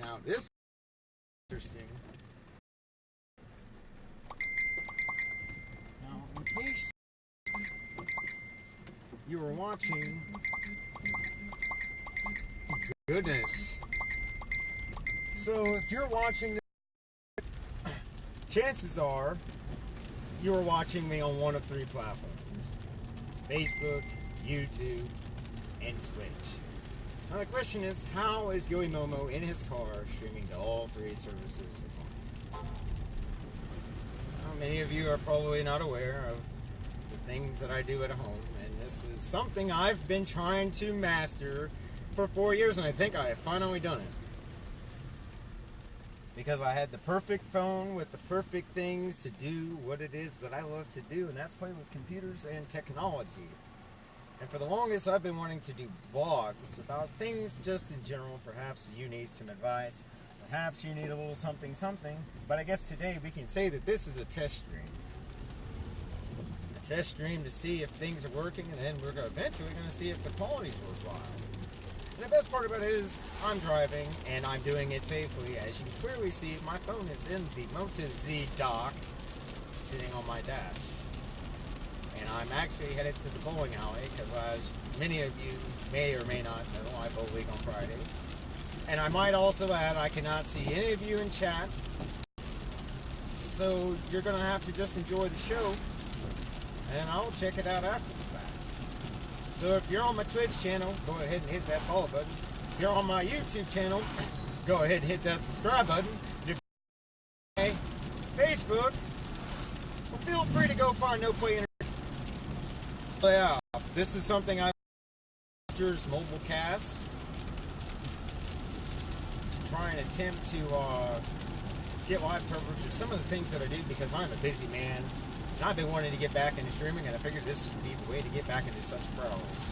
Now this is interesting. Now, in case you were watching, goodness. So if you're watching this, chances are you are watching me on one of three platforms: Facebook, YouTube, and Twitch. Now the question is, how is Joey Momo in his car streaming to all three services at once? Well, many of you are probably not aware of the things that I do at home, and this is something I've been trying to master for 4 years, and I think I have finally done it. Because I had the perfect phone with the perfect things to do what it is that I love to do, and that's play with computers and technology. And for the longest, I've been wanting to do vlogs about things just in general. Perhaps you need some advice. Perhaps you need a little something. But I guess today we can say that this is a test stream. A test stream to see if things are working, and then we're eventually going to see if the quality's worthwhile. And the best part about it is I'm driving, and I'm doing it safely. As you can clearly see, my phone is in the Moto Z dock, sitting on my dash. And I'm actually headed to the bowling alley because, as many of you may or may not know, I bowl league on Friday. And I might also add, I cannot see any of you in chat, so you're going to have to just enjoy the show, and I'll check it out after the fact. So if you're on my Twitch channel, go ahead and hit that follow button. If you're on my YouTube channel, go ahead and hit that subscribe button. And if you're on Facebook, well, feel free to go find No Play Entertainment. Yeah, this is something I mobile cast to try and attempt to get live coverage of some of the things that I do, because I'm a busy man and I've been wanting to get back into streaming, and I figured this would be the way to get back into such prowess.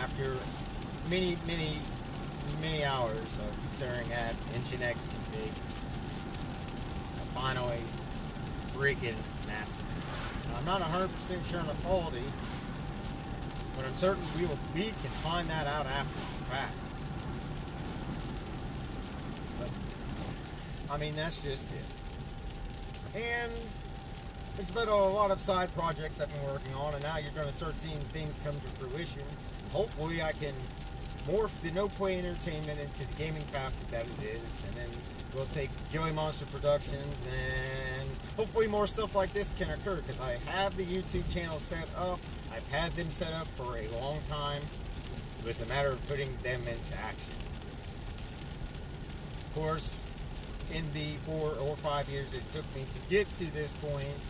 After many hours of staring at Nginx configs, I finally freaking mastered it. I'm not 100% sure on the quality, but I'm certain we can find that out after the fact. But, I mean, that's just it. And it's been a lot of side projects I've been working on, and now you're going to start seeing things come to fruition. Hopefully I can morph the No Play Entertainment into the gaming facet that it is, and then we'll take Joey Monster Productions, and hopefully more stuff like this can occur, because I have the YouTube channel set up. I've had them set up for a long time. It was a matter of putting them into action. Of course, in the 4 or 5 years it took me to get to this point,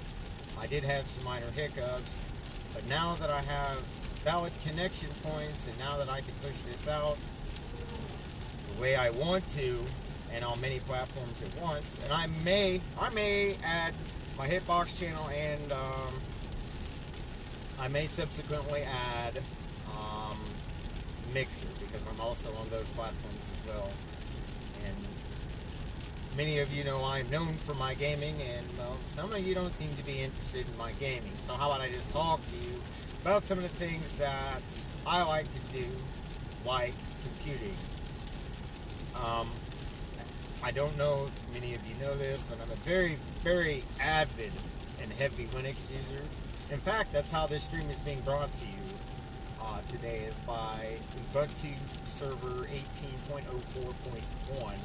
I did have some minor hiccups, but now that I have valid connection points, and now that I can push this out the way I want to, and on many platforms at once, and I may add my Hitbox channel, and I may subsequently add Mixer, because I'm also on those platforms as well. And many of you know I'm known for my gaming, and some of you don't seem to be interested in my gaming. So how about I just talk to you about some of the things that I like to do, like computing. I don't know if many of you know this, but I'm a very, very avid and heavy Linux user. In fact, that's how this stream is being brought to you today, is by Ubuntu server 18.04.1,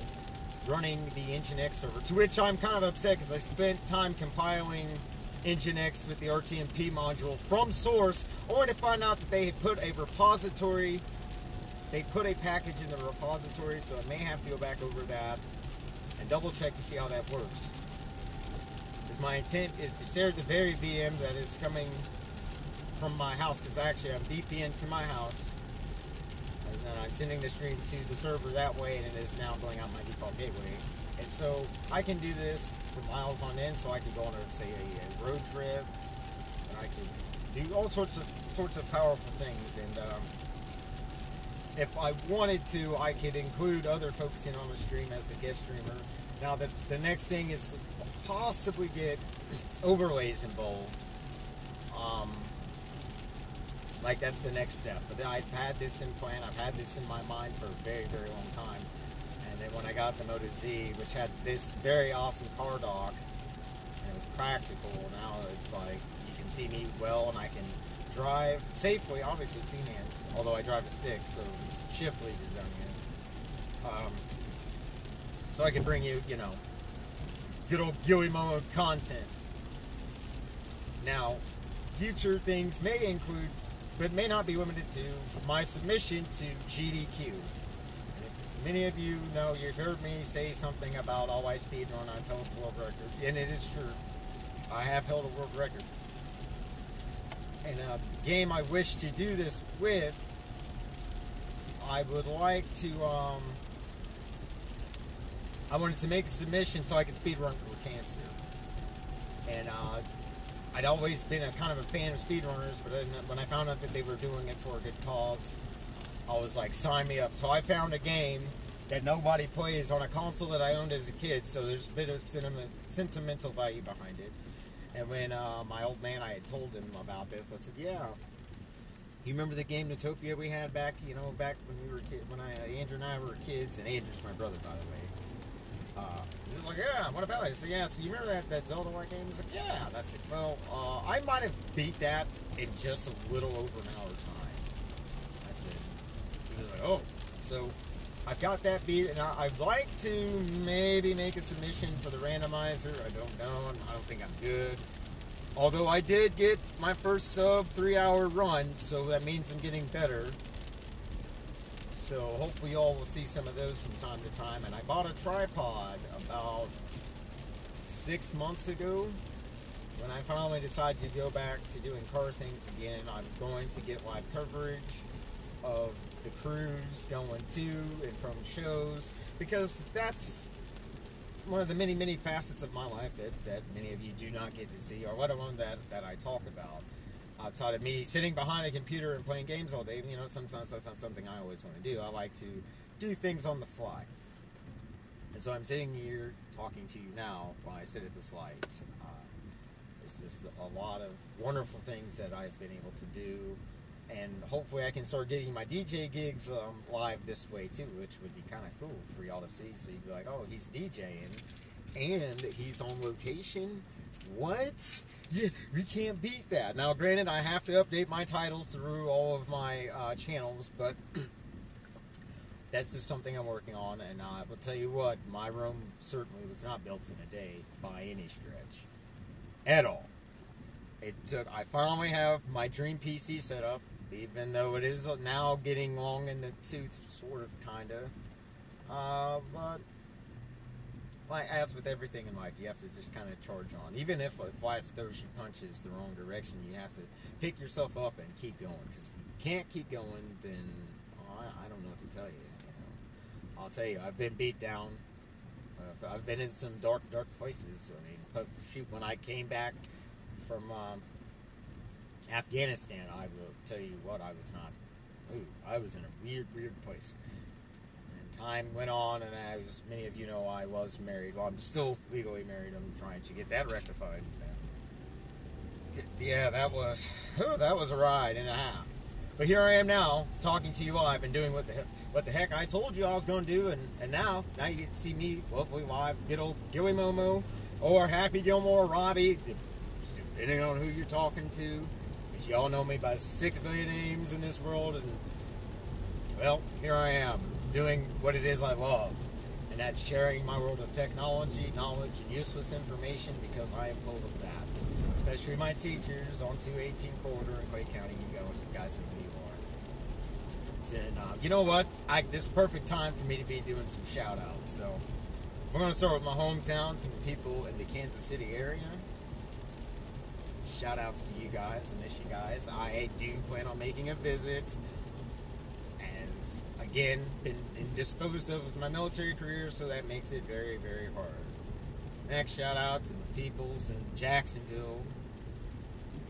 running the Nginx server, to which I'm kind of upset because I spent time compiling Nginx with the RTMP module from source, only to find out that they had put a repository, they put a package in the repository, so I may have to go back over that and double check to see how that works. Because my intent is to share the very VM that is coming from my house, because actually I'm VPN to my house, and then I'm sending the stream to the server that way, and it is now going out my default gateway. And so I can do this for miles on end, so I can go on, say, a road trip, and I can do all sorts of powerful things. And if I wanted to, I could include other folks in on the stream as a guest streamer. Now, the next thing is to possibly get overlays involved. Like, that's the next step. But I've had this in plan. I've had this in my mind for a very, very long time. And then when I got the Moto Z, which had this very awesome car dock, and it was practical, now it's like you can see me well, and I can drive safely, obviously, 2 hands. Although I drive a 6, so it's shift leaders down here. So I can bring you, you know, good old Gilly Momo content. Now, future things may include, but may not be limited to, my submission to GDQ. And if many of you know, you've heard me say something about all I speedrun, I've held a world record, and it is true. I have held a world record. And a game I wish to do this with, I would like to, I wanted to make a submission so I could speedrun for cancer. And I'd always been a kind of a fan of speedrunners, but when I found out that they were doing it for a good cause, I was like, sign me up. So I found a game that nobody plays on a console that I owned as a kid, so there's a bit of sentimental value behind it. And when my old man, I had told him about this, I said, yeah, you remember the game Utopia we had back, you know, back when we were kids, when Andrew and I were kids, and Andrew's my brother, by the way. He was like, yeah, what about it? I said, yeah, so you remember that Zelda-like game? He was like, yeah. And I said, well, I might have beat that in just a little over an hour time. I said, he was like, oh. So I've got that beat, and I'd like to maybe make a submission for the randomizer. I don't know. I don't think I'm good. Although I did get my first sub 3-hour run, so that means I'm getting better. So hopefully y'all will see some of those from time to time. And I bought a tripod about 6 months ago. When I finally decided to go back to doing car things again, I'm going to get live coverage of the crews going to and from shows, because that's one of the many, many facets of my life that many of you do not get to see, or let alone that I talk about. Outside of me sitting behind a computer and playing games all day, you know, sometimes that's not something I always want to do. I like to do things on the fly. And so I'm sitting here talking to you now while I sit at this light. It's just a lot of wonderful things that I've been able to do. And hopefully I can start getting my DJ gigs live this way too, which would be kind of cool for y'all to see. So you'd be like, oh, he's DJing and he's on location. What? Yeah, we can't beat that. Now, granted, I have to update my titles through all of my channels, but that's just something I'm working on. And I will tell you what, my room certainly was not built in a day by any stretch at all. It took. I finally have my dream PC set up, even though it is now getting long in the tooth, sort of, kind of. But like, as with everything in life, you have to just kind of charge on. Even if life throws you punches the wrong direction, you have to pick yourself up and keep going. Because if you can't keep going, then I don't know what to tell you. I'll tell you, I've been beat down. I've been in some dark, dark places. I mean, shoot, when I came back from Afghanistan, I will tell you what, I was not. Ooh, I was in a weird, weird place. Time went on, and as many of you know, I was married. Well, I'm still legally married. I'm trying to get that rectified. Yeah, that was a ride and a half. But here I am now, talking to you live and doing what the heck I told you I was going to do, and now you get to see me, hopefully live, good old Gilly Momo, or Happy Gilmore, Robbie, depending on who you're talking to. Because y'all know me by 6 billion names in this world, and, well, here I am, doing what it is I love, and that's sharing my world of technology, knowledge, and useless information, because I am full of that. Especially my teachers on 218 corridor in Clay County. You guys know who you are. And you know what? This is the perfect time for me to be doing some shout outs. So we're going to start with my hometown, some people in the Kansas City area. Shout outs to you guys. I miss you guys. I do plan on making a visit. Again, been disposed of with my military career, so that makes it very, very hard. Next, shout out to the peoples in Jacksonville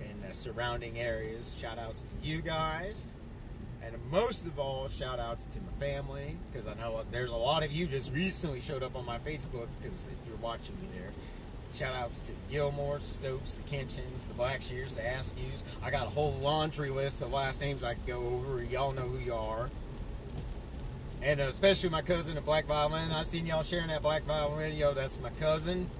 and the surrounding areas. Shout outs to you guys. And most of all, shout outs to my family, because I know there's a lot of you just recently showed up on my Facebook, because if you're watching me there, Shout outs to Gilmore, Stokes, the Kinchins, the Blackshears, the Askews. I got a whole laundry list of last names I could go over. Y'all know who you are. And especially my cousin, the Black Violin. I seen y'all sharing that Black Violin video. That's my cousin.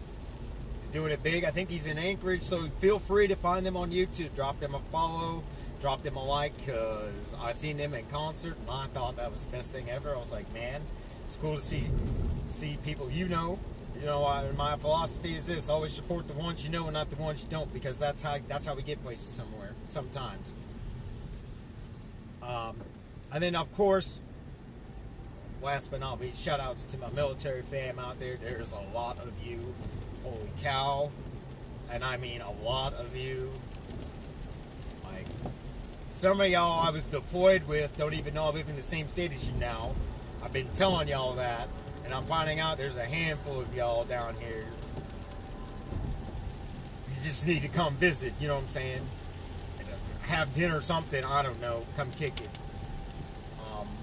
He's doing it big. I think he's in Anchorage, so feel free to find them on YouTube. Drop them a follow. Drop them a like, because I seen them in concert, and I thought that was the best thing ever. I was like, man, it's cool to see people you know. You know, my philosophy is this: always support the ones you know and not the ones you don't, because that's how we get places somewhere sometimes. And then, of course, last but not least, shout outs to my military fam out there. There's a lot of you. Holy cow. And I mean a lot of you. Like, some of y'all I was deployed with don't even know I live in the same state as you now. I've been telling y'all that, and I'm finding out there's a handful of y'all down here. You just need to come visit, you know what I'm saying? Have dinner or something, I don't know. Come kick it.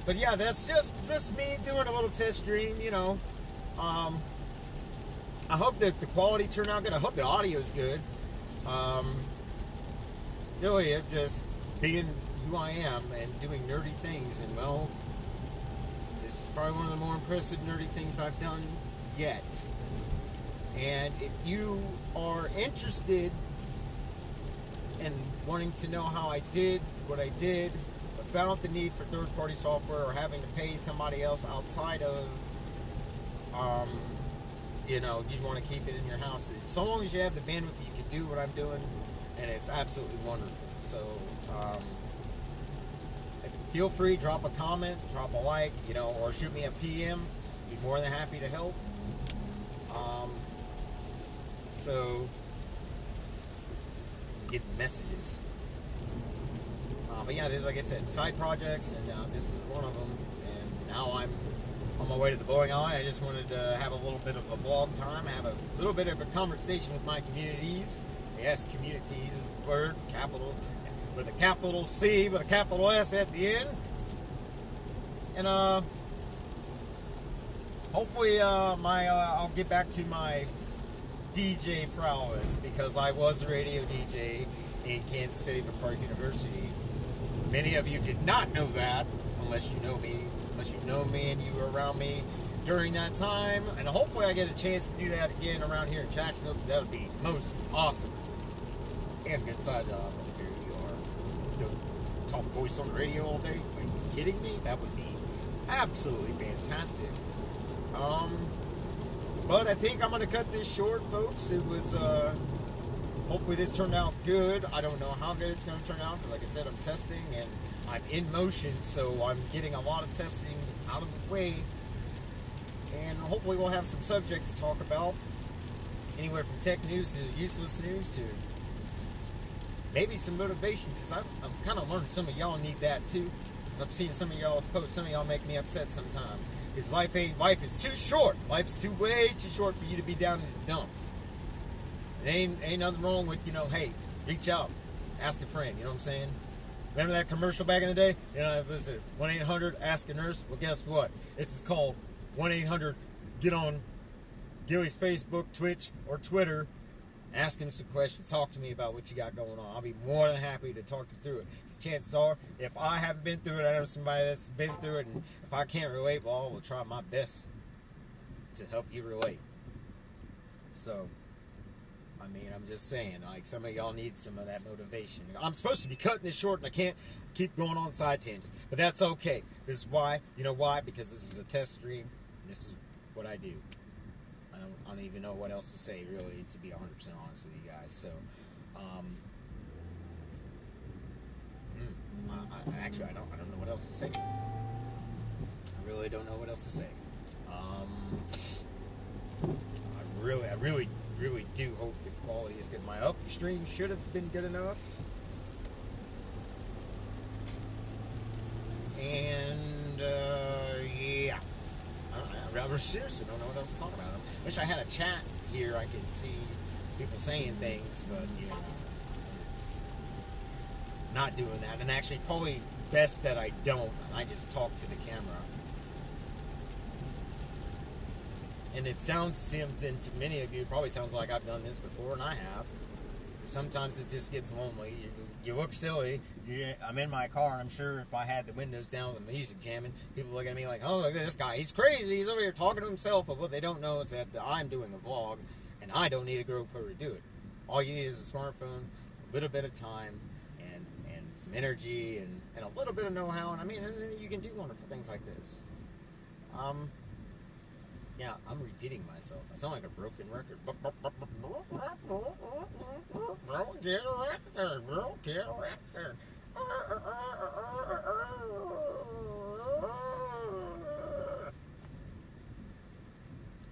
But yeah, that's just me doing a little test stream, you know. I hope that the quality turned out good. I hope the audio's good. Really, just being who I am and doing nerdy things, and well, this is probably one of the more impressive nerdy things I've done yet. And if you are interested in wanting to know how I did what I did without the need for third-party software or having to pay somebody else outside of, you know, you want to keep it in your house. So long as you have the bandwidth, you can do what I'm doing, and it's absolutely wonderful. So, feel free, drop a comment, drop a like, you know, or shoot me a PM. Be more than happy to help. So, get messages. But yeah, like I said, side projects, and this is one of them. And now I'm on my way to the bowling alley. I just wanted to have a little bit of a blog time, have a little bit of a conversation with my communities. Yes, communities is the word, capital, with a capital C, with a capital S at the end. And hopefully I'll get back to my DJ prowess, because I was a radio DJ in Kansas City for Park University. Many of you did not know that, unless you know me and you were around me during that time. And hopefully I get a chance to do that again around here in Jacksonville, because that would be most awesome. And good side job. Here you are. You know, talk voice on the radio all day. Are you kidding me? That would be absolutely fantastic. But I think I'm going to cut this short, folks. It was, hopefully this turned out good. I don't know how good it's going to turn out, because like I said, I'm testing and I'm in motion, so I'm getting a lot of testing out of the way. And hopefully we'll have some subjects to talk about. Anywhere from tech news to useless news to maybe some motivation, because I'm kind of learning some of y'all need that too. Because I'm seeing some of y'all's posts. Some of y'all make me upset sometimes. Because life is too short. Life is way too short for you to be down in the dumps. Ain't nothing wrong with, you know, hey, reach out, ask a friend, you know what I'm saying? Remember that commercial back in the day? You know, it was 1-800-ASK-A-NURSE. Well, guess what? This is called 1-800, get on Gilly's Facebook, Twitch, or Twitter, ask him some questions, talk to me about what you got going on. I'll be more than happy to talk you through it. Chances are, if I haven't been through it, I know somebody that's been through it, and if I can't relate, well, I will try my best to help you relate. So, I mean, I'm just saying, like, some of y'all need some of that motivation. I'm supposed to be cutting this short, and I can't keep going on side tangents. But that's okay. This is why. You know why? Because this is a test stream. And this is what I do. I don't even know what else to say, really, to be 100% honest with you guys. So, actually, I don't know what else to say. I really don't know what else to say. I really do hope the quality is good. My upstream should have been good enough. And, yeah. I seriously don't know what else to talk about. I wish I had a chat here. I could see people saying things, but, you know, it's not doing that. And actually, probably best that I don't. I just talk to the camera. And it sounds something to many of you, it probably sounds like I've done this before, and I have. Sometimes it just gets lonely. You look silly. I'm in my car, and I'm sure if I had the windows down with the music jamming, people look at me like, oh, look at this guy. He's crazy. He's over here talking to himself. But what they don't know is that I'm doing a vlog, and I don't need a GoPro to do it. All you need is a smartphone, a little bit of time, and some energy, and a little bit of know-how. And I mean, and then you can do wonderful things like this. Yeah, I'm repeating myself. I sound like a broken record.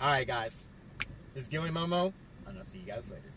Alright, guys. This is Gilly Momo, and I'll see you guys later.